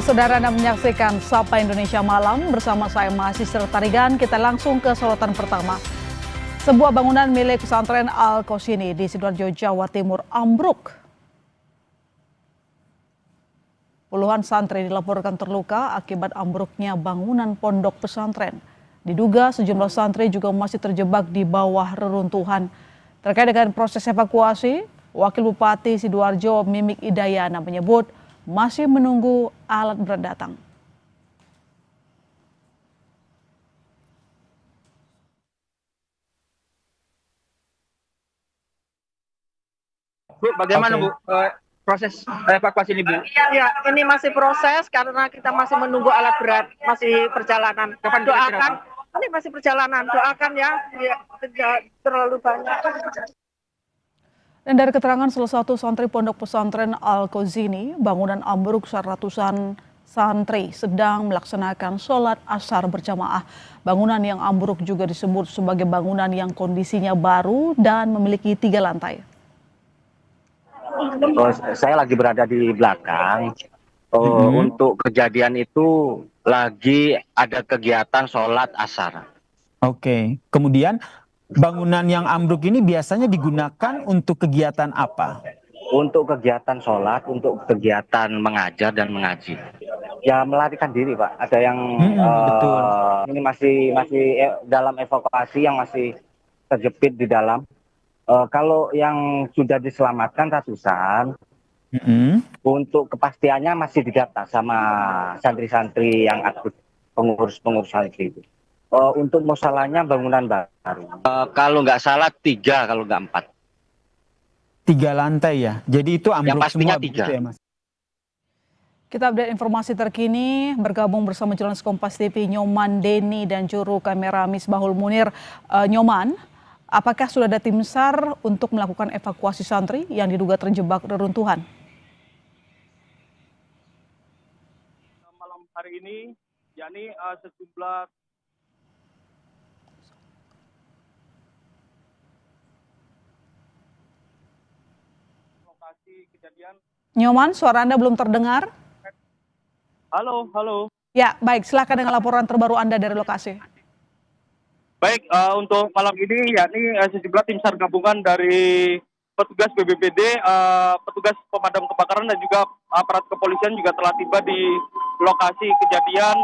Saudara Anda menyaksikan Sapa Indonesia Malam bersama saya Mahasiswa Tarigan. Kita langsung ke sorotan pertama. Sebuah bangunan milik pesantren Al-Qasyini di Sidoarjo, Jawa Timur ambruk. Puluhan santri dilaporkan terluka akibat ambruknya bangunan pondok pesantren. Diduga sejumlah santri juga masih terjebak di bawah reruntuhan. Terkait dengan proses evakuasi, Wakil Bupati Sidoarjo Mimik Idayana menyebut masih menunggu alat berat datang. Bu, bagaimana Bu proses evakuasi ini Bu? Ya, ini masih proses karena kita masih menunggu alat berat, masih perjalanan. Kapan Doakan, ini masih perjalanan, doakan ya tidak terlalu banyak. Dan dari keterangan salah satu santri pondok pesantren Al-Qasyini, bangunan ambruk saat ratusan santri sedang melaksanakan sholat asar berjamaah. Bangunan yang ambruk juga disebut sebagai bangunan yang kondisinya baru dan memiliki 3 lantai. Saya lagi berada di belakang. Untuk kejadian itu lagi ada kegiatan sholat asar. Oke. Kemudian bangunan yang ambruk ini biasanya digunakan untuk kegiatan apa? Untuk kegiatan sholat, untuk kegiatan mengajar dan mengaji. Ya melarikan diri Pak. Ada yang betul. Ini masih dalam evakuasi, yang masih terjepit di dalam. Kalau yang sudah diselamatkan ratusan, untuk kepastiannya masih didata sama santri-santri yang aktif, pengurus santri itu. Untuk masalahnya bangunan baru. Kalau nggak salah 3, kalau nggak 4. 3 lantai ya. Jadi itu ambruk Yang pastinya semua 3. ya Mas? Kita update informasi terkini, bergabung bersama jurnalis Kompas TV Nyoman Deni dan juru kamera Misbahul Munir. Nyoman, apakah sudah ada tim SAR untuk melakukan evakuasi santri yang diduga terjebak reruntuhan? Malam hari ini, yakni sejumlah lokasi kejadian. Nyoman, suara Anda belum terdengar? Halo. Ya, baik. Silakan dengan laporan terbaru Anda dari lokasi. Baik, untuk malam ini yakni sejumlah tim SAR gabungan dari petugas BPBD, petugas pemadam kebakaran dan juga aparat kepolisian juga telah tiba di lokasi kejadian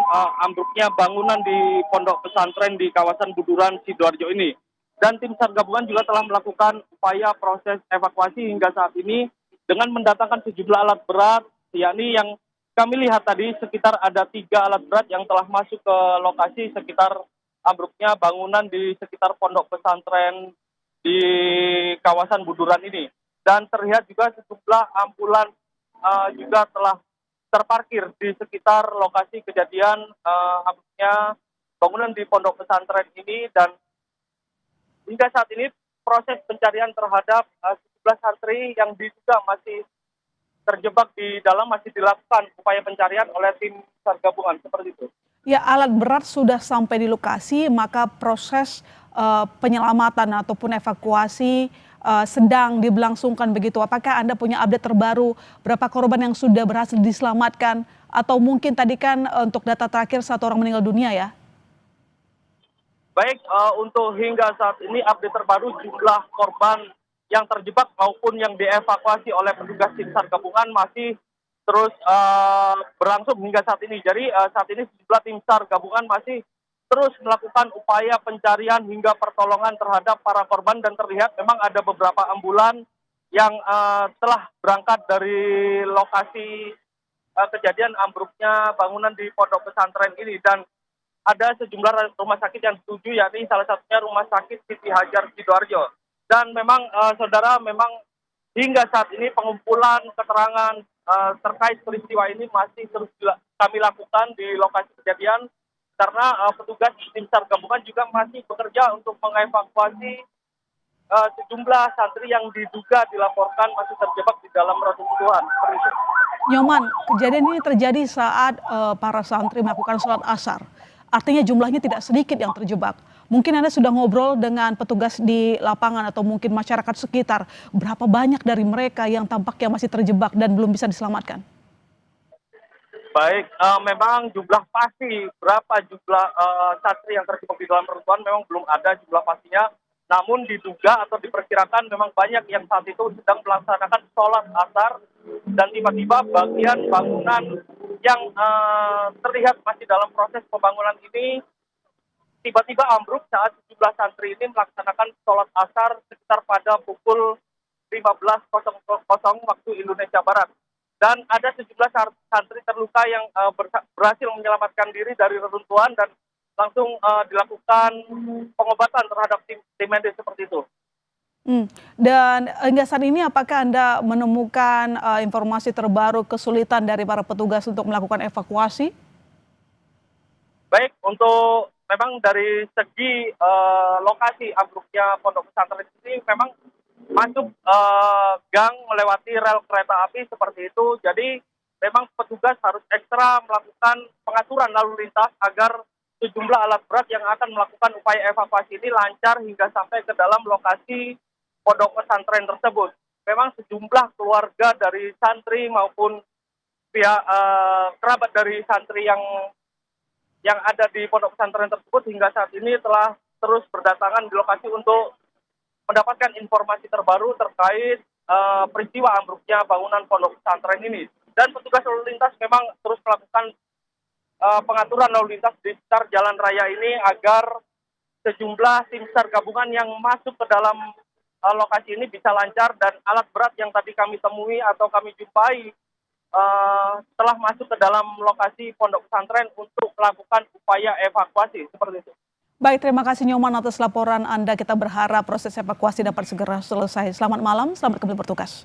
ambruknya bangunan di pondok pesantren di kawasan Buduran, Sidoarjo ini. Dan tim SAR gabungan juga telah melakukan upaya proses evakuasi hingga saat ini dengan mendatangkan sejumlah alat berat, yakni yang kami lihat tadi sekitar ada 3 alat berat yang telah masuk ke lokasi sekitar ambruknya bangunan di sekitar pondok pesantren di kawasan Buduran ini. Dan terlihat juga sejumlah ambulan juga telah terparkir di sekitar lokasi kejadian ambruknya bangunan di pondok pesantren ini. Dan hingga saat ini proses pencarian terhadap sejumlah santri yang diduga masih terjebak di dalam masih dilakukan upaya pencarian oleh tim SAR gabungan seperti itu. Ya, alat berat sudah sampai di lokasi, maka proses penyelamatan ataupun evakuasi sedang diberlangsungkan begitu. Apakah Anda punya update terbaru berapa korban yang sudah berhasil diselamatkan? Atau mungkin tadi kan untuk data terakhir 1 orang meninggal dunia ya? Baik, untuk hingga saat ini update terbaru jumlah korban yang terjebak maupun yang dievakuasi oleh petugas tim SAR gabungan masih terus berlangsung hingga saat ini. Jadi saat ini sejumlah tim SAR gabungan masih terus melakukan upaya pencarian hingga pertolongan terhadap para korban, dan terlihat memang ada beberapa ambulan yang telah berangkat dari lokasi kejadian ambruknya bangunan di pondok pesantren ini. Dan ada sejumlah rumah sakit yang setuju, yakni salah satunya Rumah Sakit Siti Hajar Sidoarjo. Dan memang saudara, memang hingga saat ini pengumpulan keterangan terkait peristiwa ini masih terus kami lakukan di lokasi kejadian, karena petugas tim SAR gabungan juga masih bekerja untuk mengevakuasi sejumlah santri yang diduga dilaporkan masih terjebak di dalam reruntuhan. Nyoman, kejadian ini terjadi saat para santri melakukan sholat asar. Artinya jumlahnya tidak sedikit yang terjebak. Mungkin Anda sudah ngobrol dengan petugas di lapangan atau mungkin masyarakat sekitar. Berapa banyak dari mereka yang tampaknya masih terjebak dan belum bisa diselamatkan? Baik, memang jumlah pasti berapa jumlah santri yang terjebak di dalam reruntuhan memang belum ada jumlah pastinya. Namun diduga atau diperkirakan memang banyak yang saat itu sedang melaksanakan sholat asar dan tiba-tiba bagian bangunan yang terlihat masih dalam proses pembangunan ini tiba-tiba ambruk saat sejumlah santri ini melaksanakan sholat asar sekitar pada pukul 15.00 waktu Indonesia Barat. Dan ada sejumlah santri terluka yang berhasil menyelamatkan diri dari reruntuhan dan langsung dilakukan pengobatan terhadap tim medis seperti itu. Dan hingga saat ini apakah Anda menemukan informasi terbaru kesulitan dari para petugas untuk melakukan evakuasi? Baik, untuk memang dari segi lokasi ambruknya pondok pesantren ini memang masuk gang melewati rel kereta api seperti itu. Jadi memang petugas harus ekstra melakukan pengaturan lalu lintas agar sejumlah alat berat yang akan melakukan upaya evakuasi ini lancar hingga sampai ke dalam lokasi pondok pesantren tersebut. Memang sejumlah keluarga dari santri maupun pihak kerabat dari santri yang ada di pondok pesantren tersebut hingga saat ini telah terus berdatangan di lokasi untuk mendapatkan informasi terbaru terkait peristiwa ambruknya bangunan pondok pesantren ini. Dan petugas lalu lintas memang terus melakukan pengaturan lalu lintas di sekitar jalan raya ini agar sejumlah tim SAR gabungan yang masuk ke dalam lokasi ini bisa lancar, dan alat berat yang tadi kami temui atau kami jumpai telah masuk ke dalam lokasi pondok pesantren untuk melakukan upaya evakuasi seperti itu. Baik, terima kasih Nyoman atas laporan Anda. Kita berharap proses evakuasi dapat segera selesai. Selamat malam, selamat kembali bertugas.